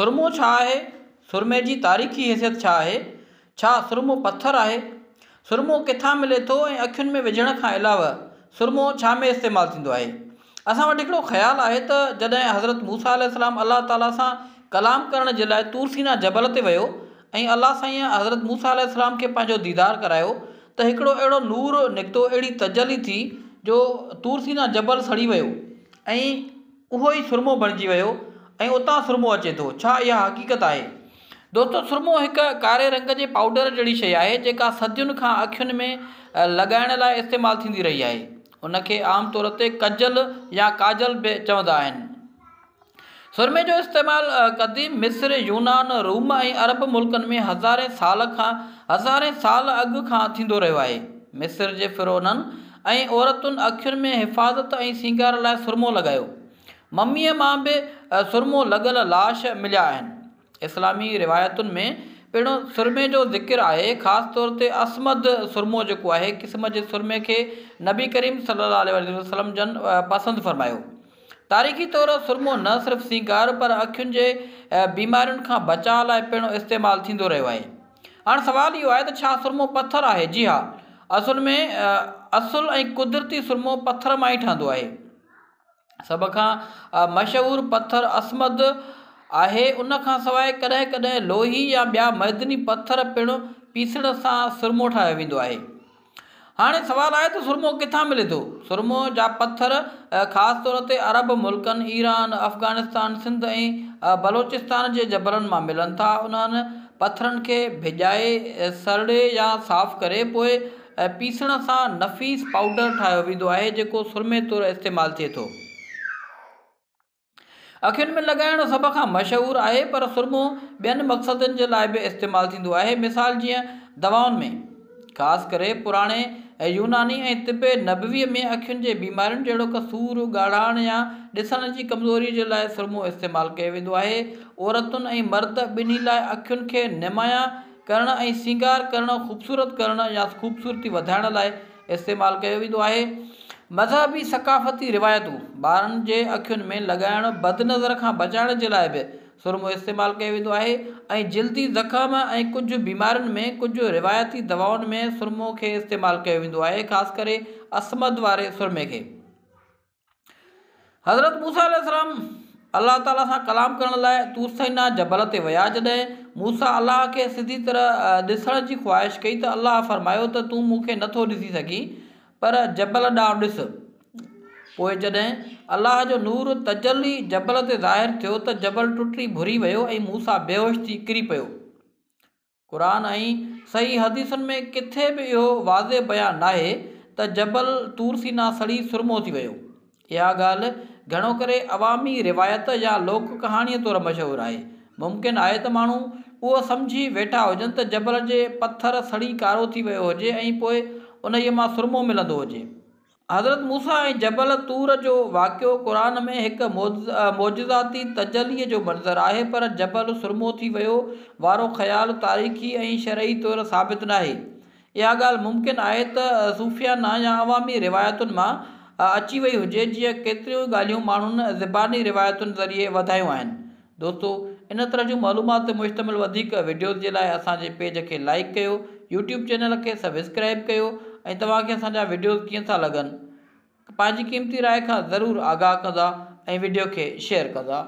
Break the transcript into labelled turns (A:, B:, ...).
A: सुरमो छा आहे? सुरमे जी तारीख़ी हैसियत छा आहे? छा सुरमो पत्थर आहे? सुरमो किथां मिले थो ऐं अखियुनि में विझण खां अलावा सुरमो छा में इस्तेमालु थींदो आहे? असां वटि हिकिड़ो ख़्यालु आहे त जॾहिं हज़रत मूसा अलैहिस्सलाम अलाह ताला सां कलाम करण जे लाइ तूर सीना जबल ते वियो ऐं अलाह साईं हज़रत मूसा अलैहिस्सलाम खे पंहिंजो दीदार करायो त हिकिड़ो अहिड़ो नूर निकितो, अहिड़ी तजली थी जो तूर सीना जबल सड़ी वियो ऐं उहो ई सुरमो बणिजी वियो ऐं उतां सुरमो अचे थो। छा इहा हक़ीक़त आहे? दोस्तो, सुरमो हिकु कारे रंग जे पाउडर जहिड़ी शइ आहे जेका सदियुनि खां अखियुनि में लॻाइण लाइ इस्तेमालु थींदी रही आहे। उनखे आम तौर ते कजल या काजल बि चवंदा आहिनि। सुरमे जो इस्तेमालु क़दीम मिस्र, यूनान, रूम ऐं अरब मुल्कनि में हज़ारे साल अॻु खां थींदो रहियो आहे। मिस्र जे फ़िरौननि ऐं औरतुनि अखियुनि में हिफ़ाज़त ऐं सींगार लाइ सुरमो लॻायो। मम्मीअ मां बि सुरमो लॻल लाश मिलिया आहिनि। इस्लामी रिवायतुनि में पिणु सुरमे जो ज़िक्र आहे, ख़ासि तौर ते असमद सुरमो जेको आहे क़िस्म जे सुरमे खे नबी करीम सल्लल्लाहु अलैहि वसल्लम जन पसंदि फ़रमायो। तारीख़ी तौर सुरमो न सिर्फ़ु सींगार पर अखियुनि जे बीमारियुनि खां बचाव लाइ पिणु इस्तेमालु थींदो रहियो आहे। हाणे सुवालु इहो आहे त छा सुरमो पत्थर आहे? जी हा, असुल ऐं कुदरती सुरमो पत्थर मां ई ठहंदो आहे। सभ खां मशहूरु पत्थर असमद आहे। उन खां सवाइ कॾहिं कॾहिं लोही या ॿिया मैदनी पत्थर पिणु पीसण सां सुरमो ठाहियो वेंदो आहे। हाणे सुवालु आहे त सुरमो किथां मिले थो? सुरमो जा पत्थर ख़ासि तौर ते अरब मुल्कनि, ईरान, अफ़गानिस्तान, सिंध ऐं बलोचिस्तान जे जबलनि मां मिलनि था। उन्हनि पत्थरनि खे भिॼाए, सड़े या साफ़ करे पोइ पीसण सां नफ़ीस पाउडर ठाहियो वेंदो आहे जेको सुरमे तौरु इस्तेमालु थिए थो। अखियुनि में लॻाइण सभ खां मशहूरु आहे, पर सुरमो ॿियनि मक़सदनि जे लाइ बि इस्तेमालु थींदो आहे। मिसाल जीअं दवाउनि में, ख़ासि करे पुराणे यूनानी ऐं तिब नबवीअ में अखियुनि जे बीमारियुनि जहिड़ो क सूर, ॻाढ़ाण या ॾिसण जी कमज़ोरी जे लाइ सुरमो इस्तेमालु कयो वेंदो आहे। औरतुनि ऐं मर्द ॿिन्ही लाइ अखियुनि खे नुमाया करण ऐं सींगार करण, ख़ूबसूरत करण या ख़ूबसूरती वधाइण लाइ इस्तेमालु कयो वेंदो आहे। मज़हबी सक़ाफ़ती रिवायतूं ॿारनि जे अखियुनि में लॻाइण, बदनज़र खां बचाइण जे लाइ बि सुरमो इस्तेमालु कयो वेंदो आहे ऐं जिल्दी ज़ख़म ऐं कुझु बीमारियुनि में, कुझु रिवायती दवाउनि में सुरमो खे इस्तेमालु कयो वेंदो आहे, ख़ासि करे असमद वारे सुरमे खे। हज़रत मूसा अलैहिस्सलाम अलाह ताला सां कलाम करण लाइ तूर सीना जबल ते विया। जॾहिं मूसा अलाह खे सिधी तरह ॾिसण जी ख़्वाहिश कई त अलाह फ़रमायो त तूं मूंखे नथो ॾिसी सघीं, पर जबल ॾांहुं ॾिस। पोइ जॾहिं अलाह जो नूर तजली जबल ते ज़ाहिर थियो त जबल टुटी भुरी वियो ऐं मूसा बेहोश थी किरी पियो। क़ुरान ऐं सही हदीसुनि में किथे बि इहो वाज़े बयानु नाहे त जबल तूर सीना सड़ी सुरमो थी वियो। इहा ॻाल्हि घणो करे अवामी रिवायत या लोक कहाणीअ तौरु मशहूरु आहे। मुमकिन आहे त माण्हू उहो सम्झी वेठा हुजनि त जबल जे पत्थर सड़ी कारो थी वियो हुजे ऐं पोइ उन्हीअ मां सुरमो मिलंदो हुजे। हज़रत मूसा ऐं जबल तूर जो वाक़ियो क़ुरान में हिकु मौजज़ाती तजलीअ जो मंज़र आहे, पर जबल सुरमो थी वियो वारो ख़्यालु तारीख़ी ऐं शरई तौरु साबित नाहे। इहा ॻाल्हि मुमकिन आहे त सूफ़ियाना या अवामी रिवायतुनि मां अची वई हुजे, जीअं केतिरियूं ॻाल्हियूं माण्हुनि ज़बानी रिवायतुनि ज़रिए वधायूं आहिनि। दोस्तो, इन तरह जूं मालूमात ते मुश्तमिल वधीक वीडियोज़ जे लाइ असांजे पेज खे लाइक कयो, यूट्यूब चैनल खे सब्सक्राइब कयो ऐं तव्हांखे असांजा वीडियोज़ कीअं था लॻनि पंहिंजी क़ीमती राय खां ज़रूरु आगाह कंदा ऐं वीडियो खे शेयर कंदा।